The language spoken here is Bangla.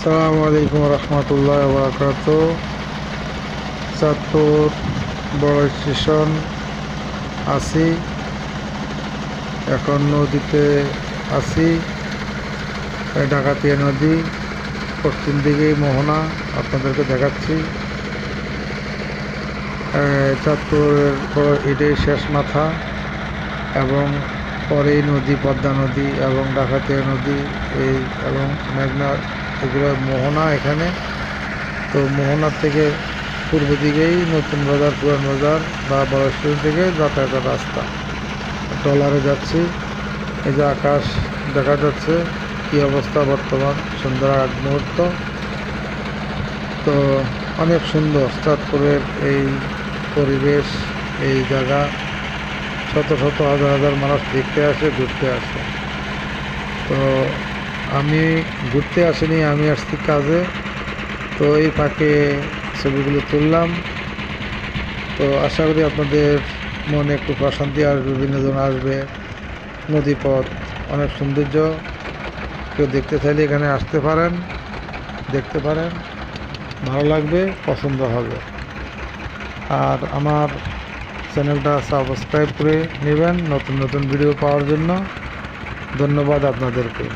আসসালামু আলাইকুম রহমতুল্লাহ বরকাত। চাঁদপুর বড় স্টেশন আছি, এখন নদীতে আছি। ডাকাতিয়া নদী, পশ্চিম দিকে মোহনা আপনাদেরকে দেখাচ্ছি। চাঁদপুরের বড় এটাই শেষ মাথা, এবং পরেই নদী পদ্মা নদী এবং ডাকাতিয়া নদী এই এবং মেঘনা, এগুলো মোহনা এখানে। তো মোহনার থেকে পূর্ব দিকেই নতুন বাজার, পুরান বাজার বা বড় স্টেশন থেকে যাতায়াতের রাস্তা। ট্রলারে যাচ্ছি। এই যে আকাশ দেখা যাচ্ছে, কি অবস্থা বর্তমান সন্ধ্যার আগ মুহূর্ত। তো অনেক সুন্দর চাঁদপুরের এই পরিবেশ, এই জায়গা। শত শত হাজার হাজার মানুষ দেখতে আসে, ঘুরতে আসে। তো আমি ঘুরতে আসিনি, আমি আসছি কাজে। তো এই ফাঁকে ছবিগুলো তুললাম। তো আশা করি আপনাদের মনে একটু প্রশান্তি আসবে, বিনোদন আসবে। নদীপথ অনেক সৌন্দর্য, কেউ দেখতে চাইলে এখানে আসতে পারেন, দেখতে পারেন, ভালো লাগবে, পছন্দ হবে। আর আমার চ্যানেলটা সাবস্ক্রাইব করে নেবেন নতুন নতুন ভিডিও পাওয়ার জন্য। ধন্যবাদ আপনাদেরকে।